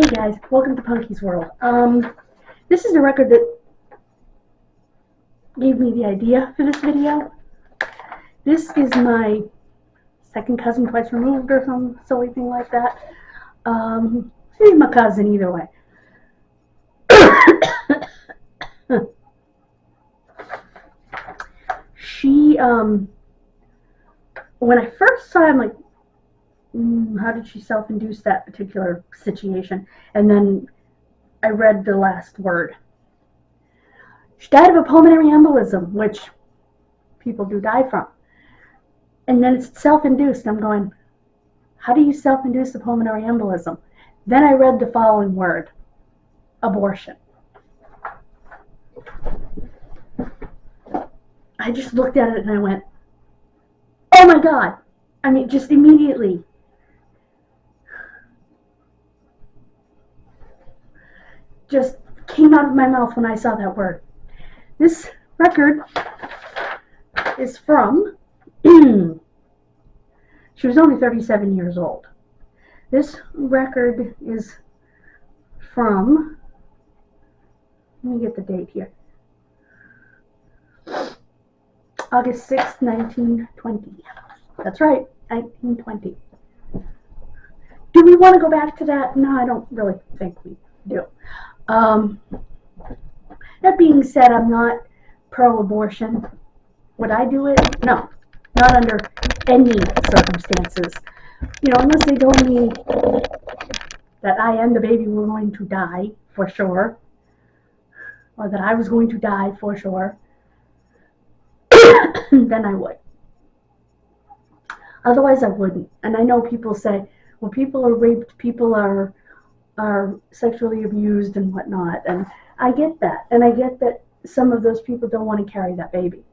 guys, welcome to Punky's World. This is the record that gave me the idea for this video. This is my second cousin twice removed or some silly thing like that. She's my cousin either way. She, when I first saw her, I'm like, how did she self-induce that particular situation? And then I read the last word. She died of a pulmonary embolism, which people do die from. And then it's self-induced. I'm going, how do you self-induce a pulmonary embolism? Then I read the following word: abortion. I just looked at it and I went, oh my God. I mean, just immediately. Just came out of my mouth when I saw that word. This record is from, she was only 37 years old. This record is from, let me get the date here, August 6th, 1920. That's right, 1920. Do we want to go back to that? No, I don't really think we do. That being said, I'm not pro-abortion. Would I do it? No, not under any circumstances. You know, unless they told me that I and the baby were going to die for sure, or that I was going to die for sure, then I would. Otherwise, I wouldn't. And I know people say, well, people are raped, people are sexually abused and whatnot, and I get that, and I get that some of those people don't want to carry that baby.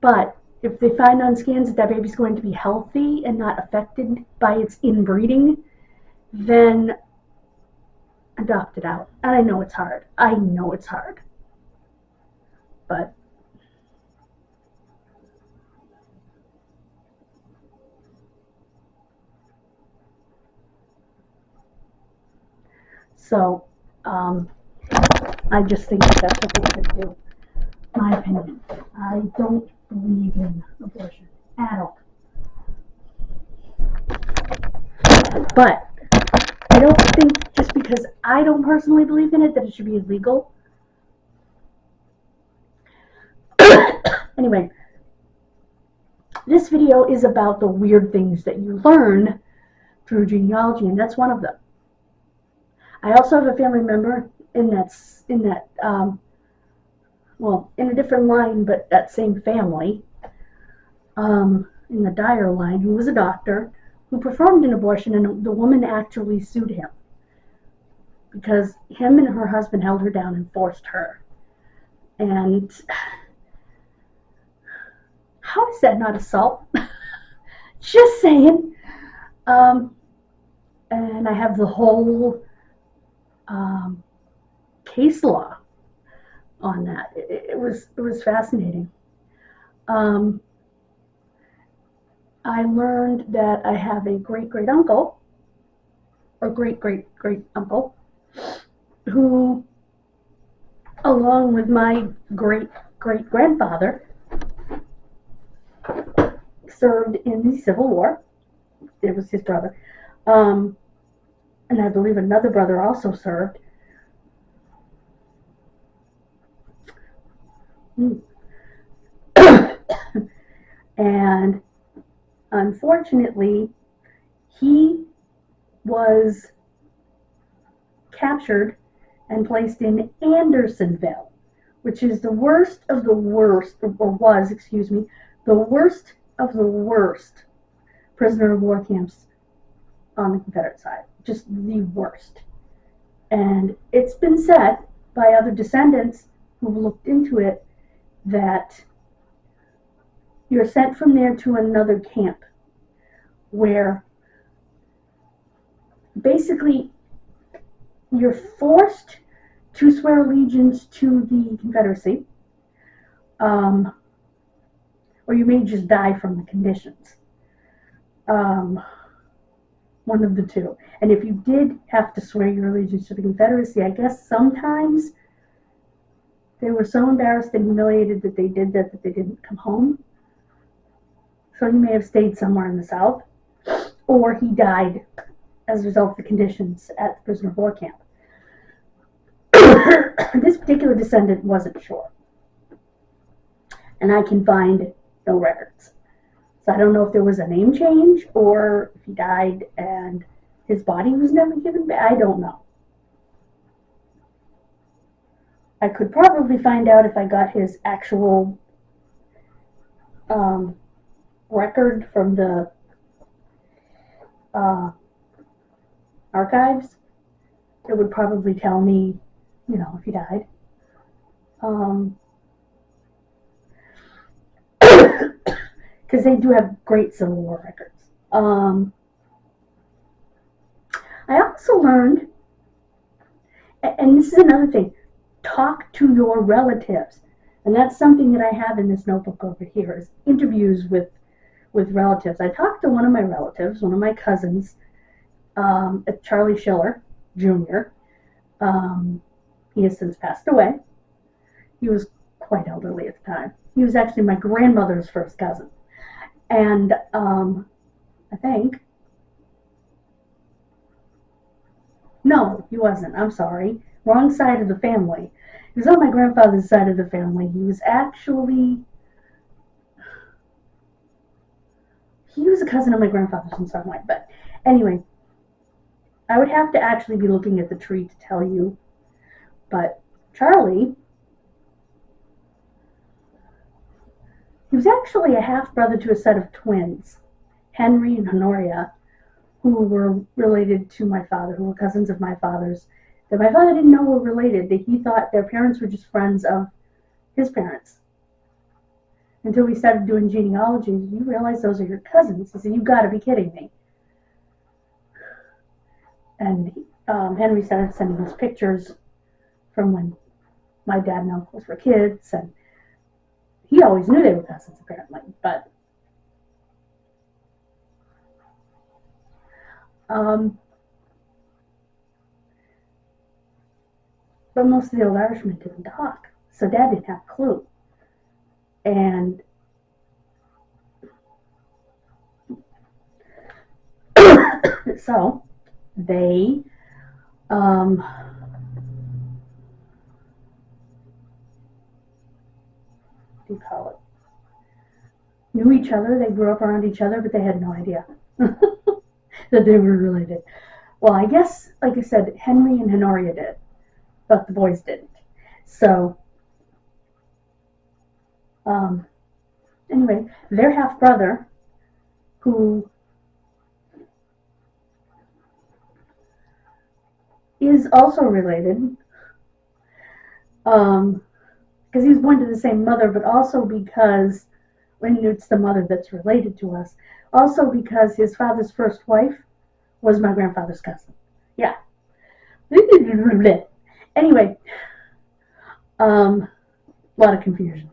But if they find on scans that baby's going to be healthy and not affected by its inbreeding, then adopt it out. And I know it's hard. I know it's hard. But so, I just think that that's what they should do. My opinion. I don't believe in abortion at all. But I don't think just because I don't personally believe in it that it should be illegal. Anyway, this video is about the weird things that you learn through genealogy, and that's one of them. I also have a family member well, in a different line, but that same family, in the Dyer line, who was a doctor, who performed an abortion, and the woman actually sued him because him and her husband held her down and forced her. And how is that not assault? Just saying. And I have the whole case law on that. It was fascinating. I learned that I have a great uncle, or great uncle, who, along with my great grandfather, served in the Civil War. It was his brother. And I believe another brother also served. And unfortunately, he was captured and placed in Andersonville, which is the worst of the worst, or was, excuse me, the worst of the worst prisoner of war camps on the Confederate side. Just the worst. And it's been said by other descendants who've looked into it that you're sent from there to another camp where basically you're forced to swear allegiance to the Confederacy, or you may just die from the conditions. one of the two. And if you did have to swear your allegiance to the Confederacy, I guess sometimes they were so embarrassed and humiliated that they did that they didn't come home. So he may have stayed somewhere in the South, or he died as a result of the conditions at the prisoner of war camp. This particular descendant wasn't sure, and I can find no records. So I don't know if there was a name change or if he died and his body was never given back. I don't know. I could probably find out if I got his actual record from the archives. It would probably tell me, you know, if he died. Because they do have great Civil War records. I also learned, and this is another thing, talk to your relatives. And that's something that I have in this notebook over here, is interviews with relatives. I talked to one of my relatives, one of my cousins, Charlie Schiller, Jr. He has since passed away. He was quite elderly at the time. He was actually my grandmother's first cousin. And I think, no, he wasn't. I'm sorry. Wrong side of the family. He was on my grandfather's side of the family. He was actually, he was a cousin of my grandfather's in some way. But anyway, I would have to actually be looking at the tree to tell you. But Charlie, he was actually a half-brother to a set of twins, Henry and Honoria, who were related to my father, who were cousins of my father's, that my father didn't know were related, that he thought their parents were just friends of his parents. Until we started doing genealogy, you realize those are your cousins. He said, "You've got to be kidding me." And Henry started sending us pictures from when my dad and uncles were kids, and he always knew they were cousins, apparently, but most of the old Irishmen didn't talk, so Dad didn't have a clue. And so they what do you call it? Knew each other. They grew up around each other, but they had no idea that they were related. Well, I guess, like I said, Henry and Honoria did, but the boys didn't. So, anyway, their half-brother, who is also related, because he's born to the same mother, but also because, when it's the mother that's related to us, also because his father's first wife was my grandfather's cousin. Yeah. Anyway, a lot of confusion.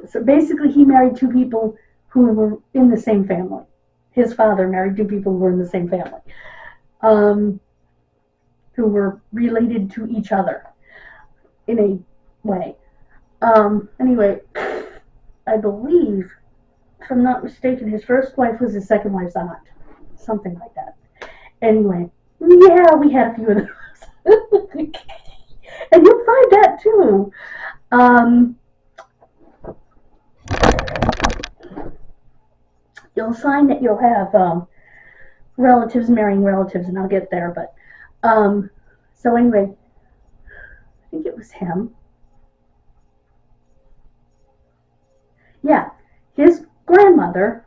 So basically, he married two people who were in the same family. His father married two people who were in the same family, who were related to each other in a way. Anyway, I believe, if I'm not mistaken, his first wife was his second wife's aunt. Something like that. Anyway, yeah, we had a few of those. And you'll find that too. You'll find that you'll have relatives marrying relatives, and I'll get there. But so anyway, I think it was him. Yeah, his grandmother.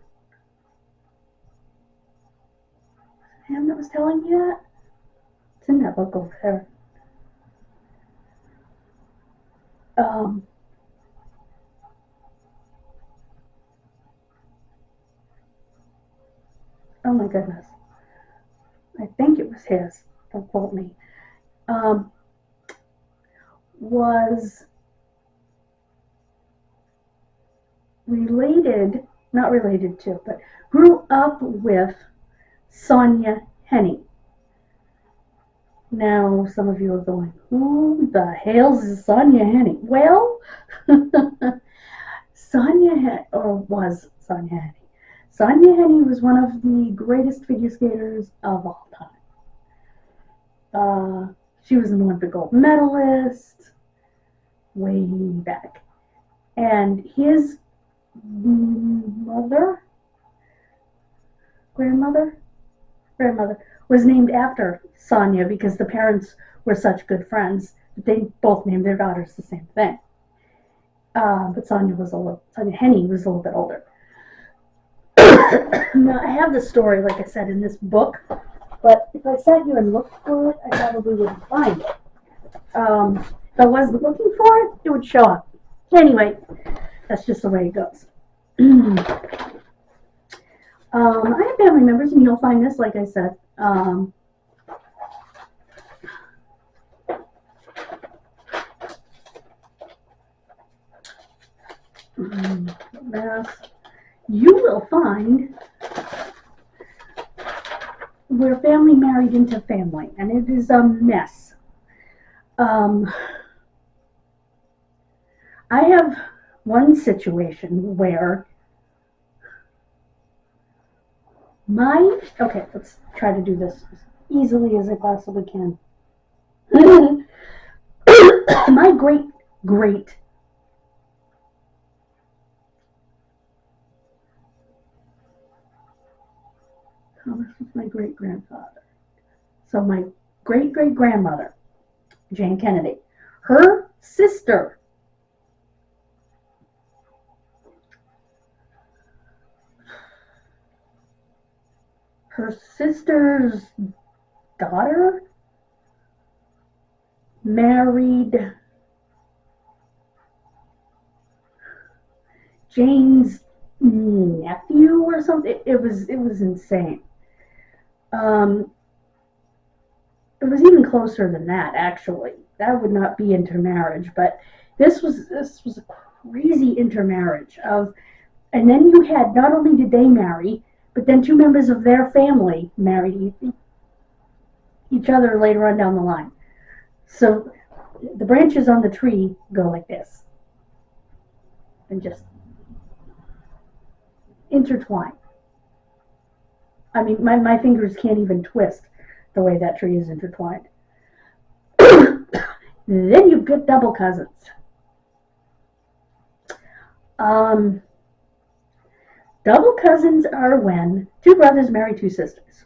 Him that was telling you that? It's in that book over there. Oh my goodness. I think it was his. Don't quote me. Was related, not related to, but grew up with Sonia Henny. Now, some of you are going, who the hell's is Sonia Henny? Well, Sonia was Sonia Henny. Sonia Henny was one of the greatest figure skaters of all time. She was an Olympic gold medalist way back. And his grandmother, was named after Sonia because the parents were such good friends that they both named their daughters the same thing. But Sonia Henny was a little bit older. Now, I have the story, like I said, in this book, but if I sat here and looked for it, I probably wouldn't find it. If I wasn't looking for it, it would show up. Anyway, that's just the way it goes. I have family members, and you'll find this, like I said. You will find where family married into family, and it is a mess. I have one situation where okay, let's try to do this as easily as I possibly can. My great this was my great-grandfather. So my great-great-grandmother, Jane Kennedy, her sister's daughter married Jane's nephew or something. It was insane. It was even closer than that, actually. That would not be intermarriage, but this was a crazy intermarriage of, and then you had, not only did they marry, but then two members of their family married each other later on down the line. So the branches on the tree go like this and just intertwine. I mean, my fingers can't even twist the way that tree is intertwined. Then you've got double cousins. Double cousins are when two brothers marry two sisters.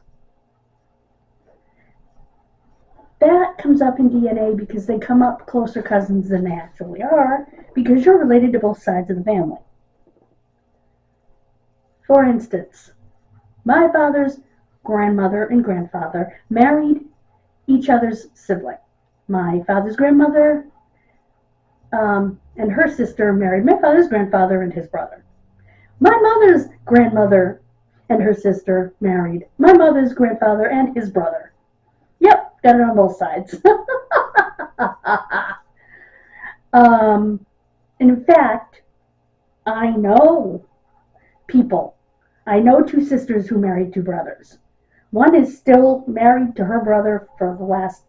That comes up in DNA because they come up closer cousins than they actually are, because you're related to both sides of the family. For instance, my father's grandmother and grandfather married each other's sibling. My father's grandmother and her sister married my father's grandfather and his brother. My mother's grandmother and her sister married my mother's grandfather and his brother. Yep, got it on both sides. And in fact, I know two sisters who married two brothers. One is still married to her brother for the last,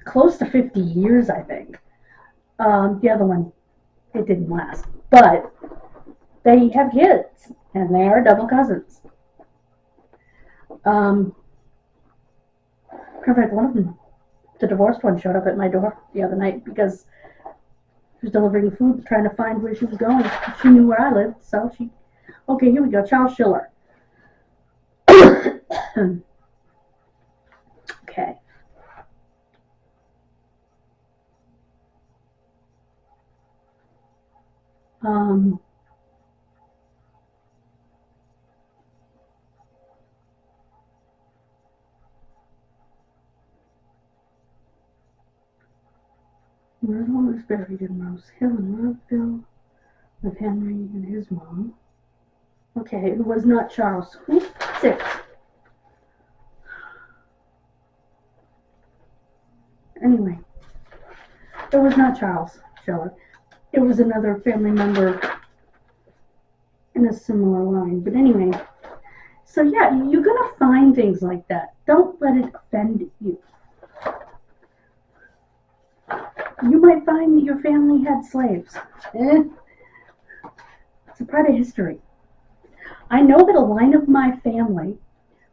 close to 50 years, I think. The other one, it didn't last. But they have kids, and they are double cousins. In fact, one of them, the divorced one, showed up at my door the other night because she was delivering food, trying to find where she was going. She knew where I lived, so she... Okay, here we go. Charles Schiller. Okay. Myrtle was buried in Rose Hill in Rockville with Henry and his mom. Okay, it was not Charles. Oops, 6. Anyway, it was not Charles Schiller. It was another family member in a similar line. But anyway, So yeah, you're gonna find things like that. Don't let it offend you. You might find that your family had slaves. It's a part of history. I know that a line of my family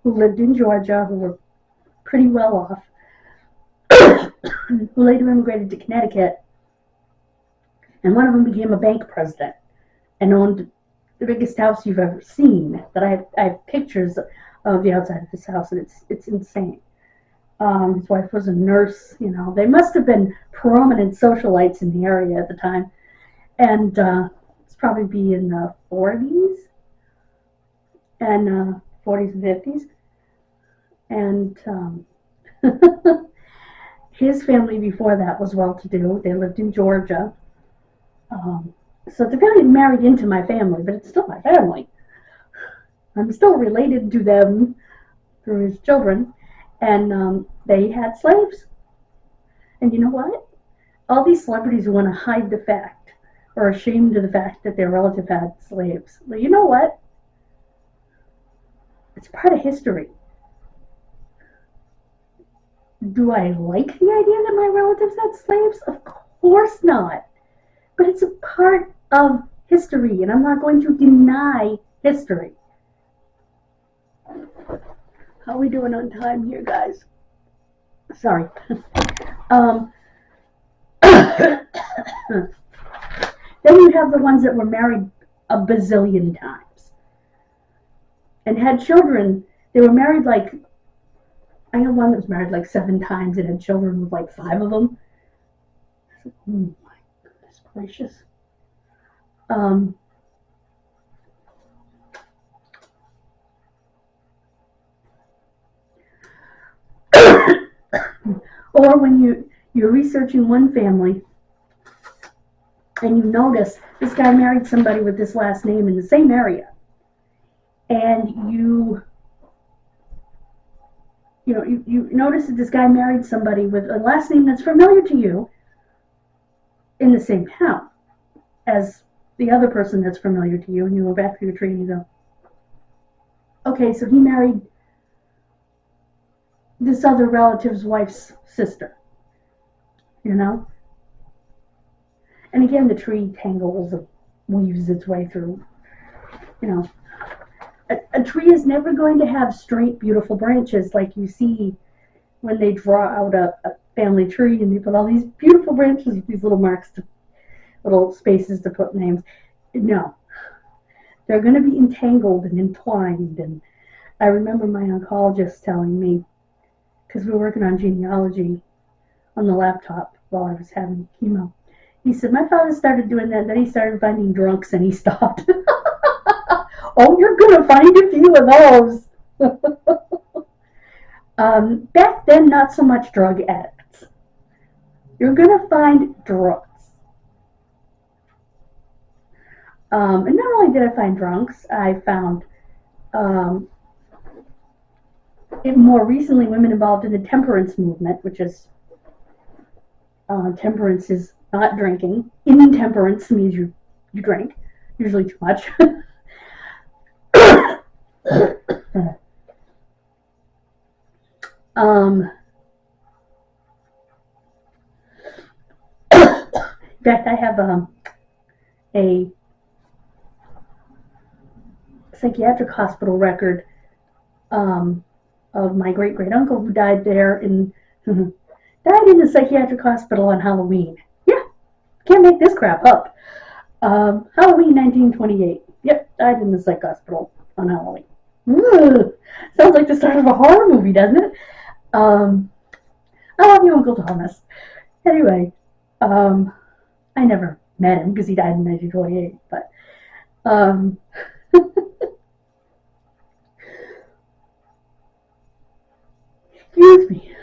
who lived in Georgia, who were pretty well off, who later immigrated to Connecticut, and one of them became a bank president and owned the biggest house you've ever seen. That I have pictures of the outside of this house, and it's insane. His wife was a nurse. You know, they must have been prominent socialites in the area at the time, and it's probably be in the 40s and 40s and 50s, and his family before that was well-to-do. They lived in Georgia. So they're really married into my family, but it's still my family. I'm still related to them through his children, and they had slaves. And you know what? All these celebrities who want to hide the fact or are ashamed of the fact that their relative had slaves. Well, you know what? It's part of history. Do I like the idea that my relatives had slaves? Of course not. But it's a part of history, and I'm not going to deny history. How are we doing on time here, guys? Sorry. Then you have the ones that were married a bazillion times and had children. They were married like, I know one that was married like 7 times and had children with like 5 of them. Oh my goodness gracious. Or when you're researching one family and you notice this guy married somebody with this last name in the same area, and you notice that this guy married somebody with a last name that's familiar to you in the same town as the other person that's familiar to you, and you go back through your tree and you go, okay, so he married this other relative's wife's sister, you know? And again, the tree tangles and weaves its way through, you know. A tree is never going to have straight, beautiful branches like you see when they draw out a family tree and they put all these beautiful branches with these little marks, little spaces to put names. No. They're going to be entangled and entwined. And I remember my oncologist telling me, because we were working on genealogy on the laptop while I was having chemo, he said, my father started doing that, then he started finding drunks and he stopped. Oh, you're going to find a few of those. Back then, not so much drug addicts. You're going to find drunks. And not only did I find drunks, I found more recently women involved in the temperance movement, which is temperance is not drinking. Intemperance means you drink, usually too much. In fact, I have a psychiatric hospital record of my great-great-uncle who died there died in the psychiatric hospital on Halloween. Yeah, can't make this crap up. Halloween 1928. Yep, died in the psych hospital on Halloween. Ugh, sounds like the start of a horror movie, doesn't it? I love you, Uncle Thomas. Anyway, I never met him because he died in 1928, but excuse me.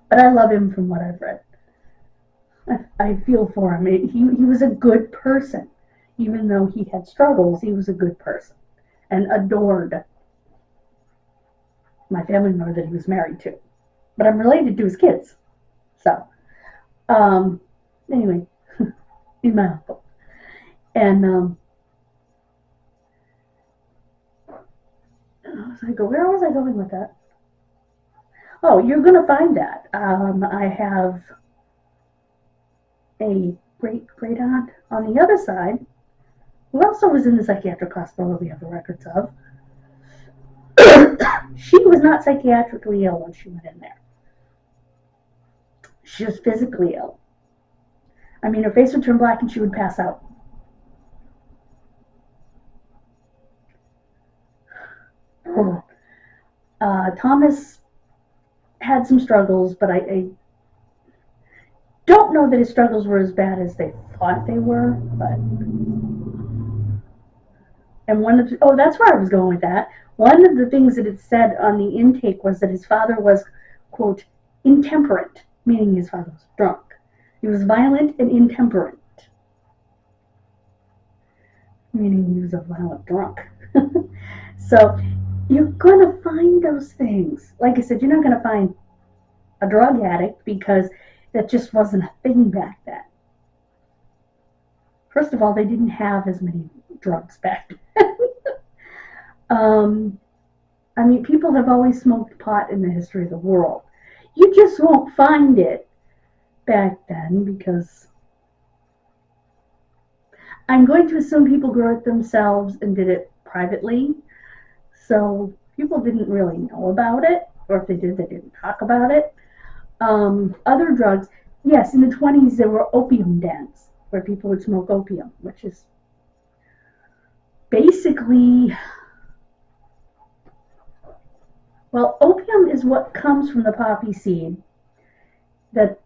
But I love him from what I've read. I feel for him. He was a good person. Even though he had struggles, he was a good person and adored my family member that he was married to. But I'm related to his kids. So, anyway, he's my uncle. And Where was I going with that? Oh, you're going to find that. I have a great aunt on the other side who also was in the psychiatric hospital that we have the records of. She was not psychiatrically ill when she went in there. She was physically ill. I mean, her face would turn black and she would pass out. Thomas had some struggles, but I don't know that his struggles were as bad as they thought they were. But that's where I was going with that. One of the things that it said on the intake was that his father was, quote, intemperate, meaning his father was drunk. He was violent and intemperate, meaning he was a violent drunk. So you're going to find those things. Like I said, you're not going to find a drug addict because that just wasn't a thing back then. First of all, they didn't have as many drugs back then. I mean, people have always smoked pot in the history of the world. You just won't find it back then because I'm going to assume people grew it themselves and did it privately. So people didn't really know about it, or if they did, they didn't talk about it. Other drugs, yes, in the 20s there were opium dens where people would smoke opium, which is basically, well, opium is what comes from the poppy seed that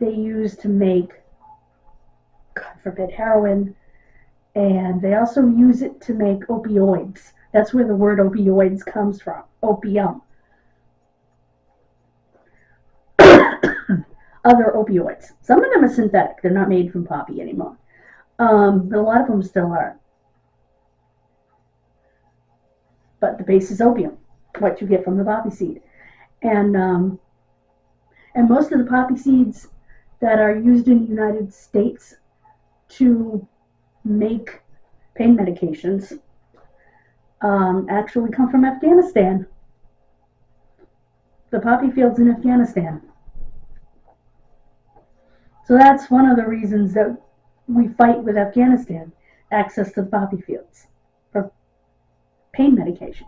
they use to make, God forbid, heroin, and they also use it to make opioids. That's where the word opioids comes from, opium. Other opioids. Some of them are synthetic. They're not made from poppy anymore. But a lot of them still are. But the base is opium, what you get from the poppy seed. And most of the poppy seeds that are used in the United States to make pain medications actually come from Afghanistan. The poppy fields in Afghanistan. So that's one of the reasons that we fight with Afghanistan, access to the poppy fields for pain medication.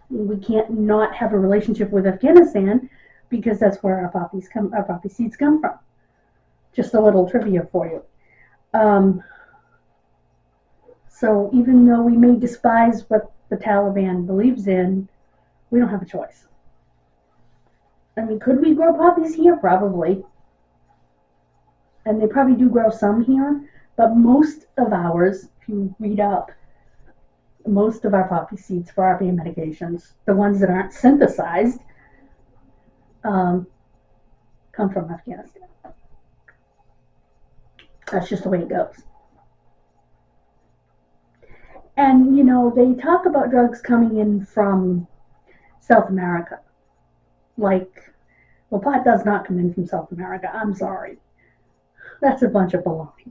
We can't not have a relationship with Afghanistan because that's where our poppy seeds come from. Just a little trivia for you. So even though we may despise what the Taliban believes in, we don't have a choice. I mean, could we grow poppies here? Probably. And they probably do grow some here, but most of ours, if you read up, most of our poppy seeds for our pain medications, the ones that aren't synthesized, come from Afghanistan. That's just the way it goes. And, you know, they talk about drugs coming in from South America. Like, well, pot does not come in from South America. I'm sorry. That's a bunch of baloney.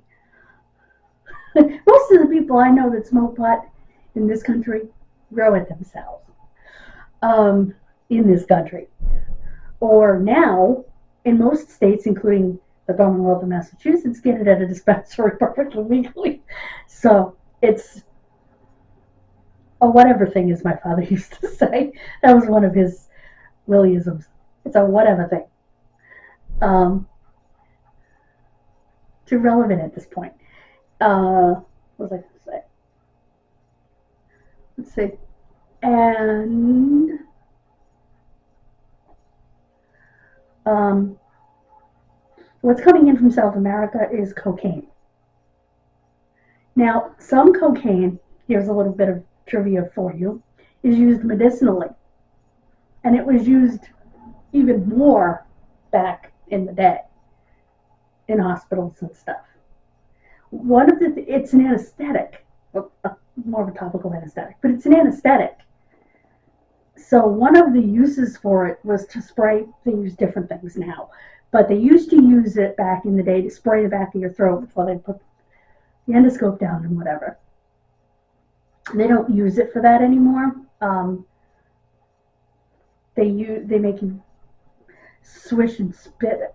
Most of the people I know that smoke pot in this country grow it themselves. In this country. Or now, in most states, including the Commonwealth of Massachusetts, get it at a dispensary perfectly legally. So it's a whatever thing, as my father used to say. That was one of his Williisms. It's a whatever thing. Too relevant at this point. What was I going to say? Let's see. And what's coming in from South America is cocaine. Now, some cocaine, here's a little bit of trivia for you, is used medicinally. And it was used even more back in the day in hospitals and stuff. It's an anesthetic, more of a topical anesthetic, but it's an anesthetic. So one of the uses for it was to spray. They use different things now, but they used to use it back in the day to spray the back of your throat before they put the endoscope down and whatever. They don't use it for that anymore. They make you swish and spit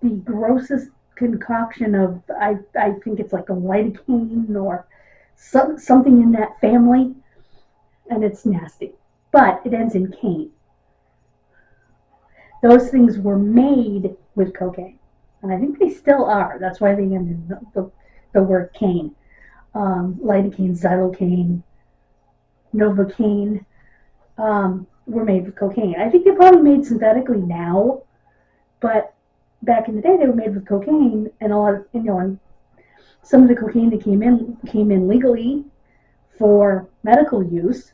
the grossest concoction of, I think it's like a lidocaine or something in that family, and it's nasty. But it ends in cane. Those things were made with cocaine, and I think they still are. That's why they end in the word cane. Lidocaine, xylocaine, novocaine were made with cocaine. I think they're probably made synthetically now, but back in the day they were made with cocaine, and a lot of, and some of the cocaine that came in legally for medical use,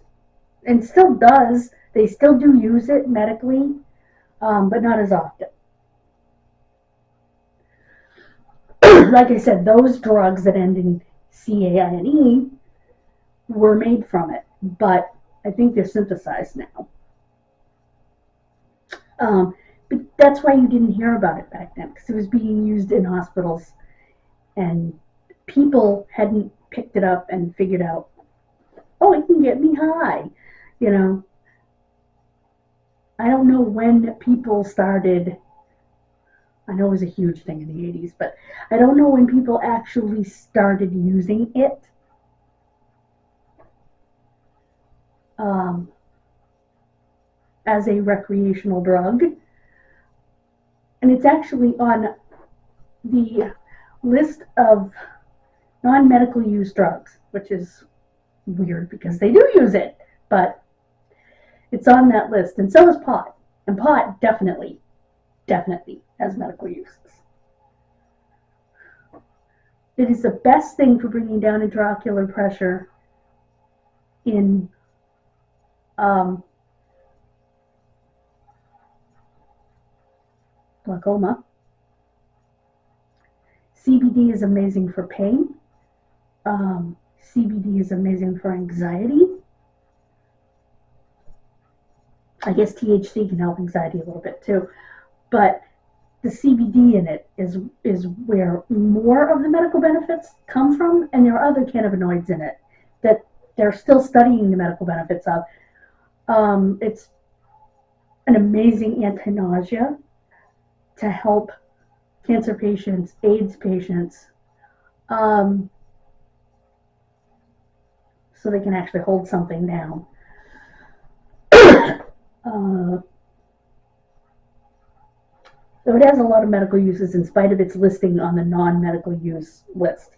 and still does. They still do use it medically, but not as often. Like I said, those drugs that end in CAINE were made from it, but I think they're synthesized now. But that's why you didn't hear about it back then, because it was being used in hospitals, and people hadn't picked it up and figured out, oh, it can get me high. I don't know when people started. I know it was a huge thing in the 80s, but I don't know when people actually started using it. As a recreational drug. And it's actually on the list of non-medical use drugs, which is weird because they do use it, but it's on that list. And so is pot. And pot definitely has medical uses. It is the best thing for bringing down intraocular pressure in glaucoma. CBD is amazing for pain. CBD is amazing for anxiety. I guess THC can help anxiety a little bit too, but the CBD in it is where more of the medical benefits come from, and there are other cannabinoids in it that they're still studying the medical benefits of. It's an amazing anti-nausea to help cancer patients, AIDS patients, so they can actually hold something down. So it has a lot of medical uses in spite of its listing on the non-medical use list.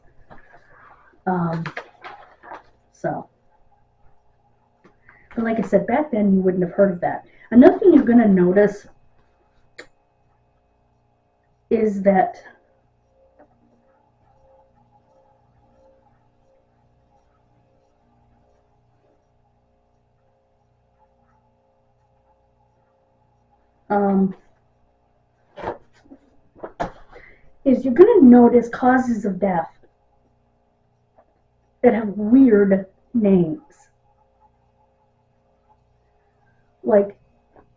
But like I said, back then you wouldn't have heard of that. Another thing you're going to notice is that is you're going to notice causes of death that have weird names. Like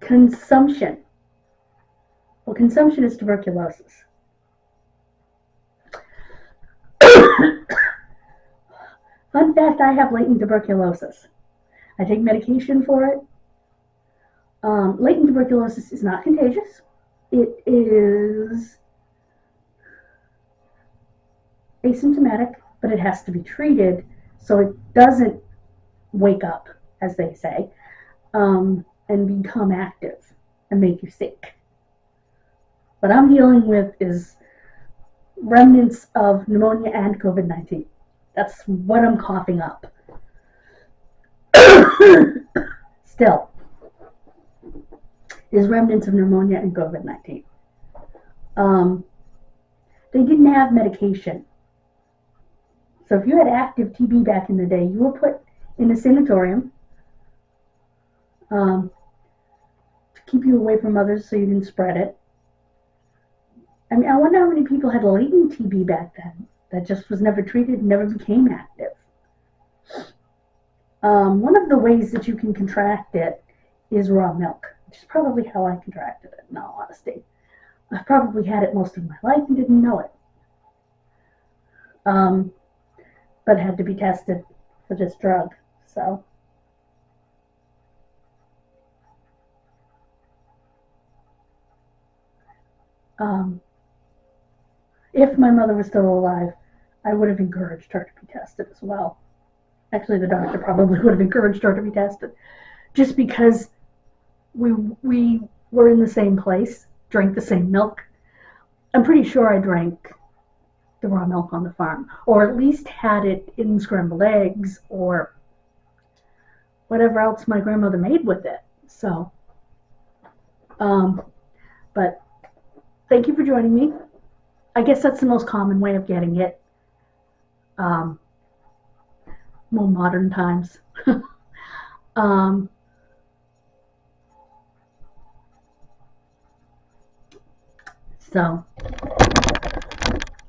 consumption. Well, consumption is tuberculosis. Fun fact, I have latent tuberculosis. I take medication for it. Latent tuberculosis is not contagious. It is asymptomatic, but it has to be treated so it doesn't wake up, as they say, and become active and make you sick. What I'm dealing with is remnants of pneumonia and COVID-19. That's what I'm coughing up. Still, is remnants of pneumonia and COVID-19. They didn't have medication. So if you had active TB back in the day, you were put in a sanatorium to keep you away from others so you didn't spread it. I mean, I wonder how many people had latent TB back then that just was never treated and never became active. One of the ways that you can contract it is raw milk, which is probably how I contracted it, in all honesty. I've probably had it most of my life and didn't know it. But had to be tested for this drug. So, if my mother was still alive, I would have encouraged her to be tested as well. Actually, the doctor probably would have encouraged her to be tested, just because we were in the same place, drank the same milk. I'm pretty sure I drank the raw milk on the farm, or at least had it in scrambled eggs or whatever else my grandmother made with it. So, but thank you for joining me. I guess that's the most common way of getting it. More modern times. So,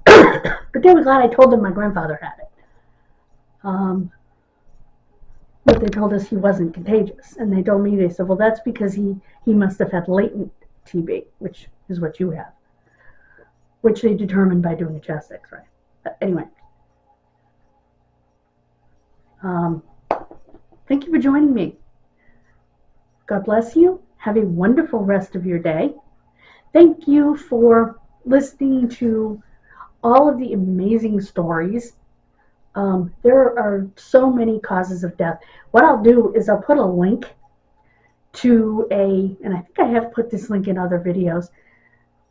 but they were glad I told them my grandfather had it. But they told us he wasn't contagious, and they told me, they said, well, that's because he must have had latent TB, which is what you have, which they determined by doing a chest X-ray. But anyway, thank you for joining me. God bless you. Have a wonderful rest of your day. Thank you for listening to all of the amazing stories. There are so many causes of death. What I'll do is I'll put a link to and I think I have put this link in other videos,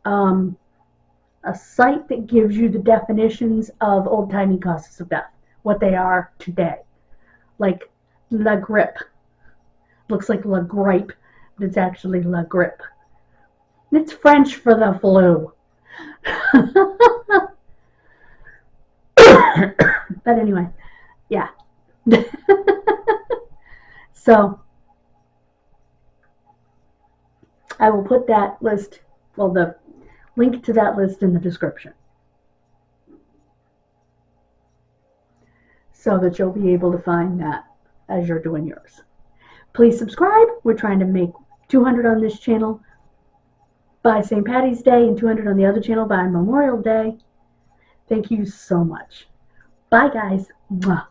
a site that gives you the definitions of old-timey causes of death, what they are today. Like la grippe. Looks like la gripe, but it's actually la grippe. It's French for the flu. But anyway, yeah. So I will put that list, well, the link to that list in the description, so that you'll be able to find that as you're doing yours. Please subscribe. We're trying to make 200 on this channel by St. Patty's Day and 200 on the other channel by Memorial Day. Thank you so much. Bye, guys. Mwah.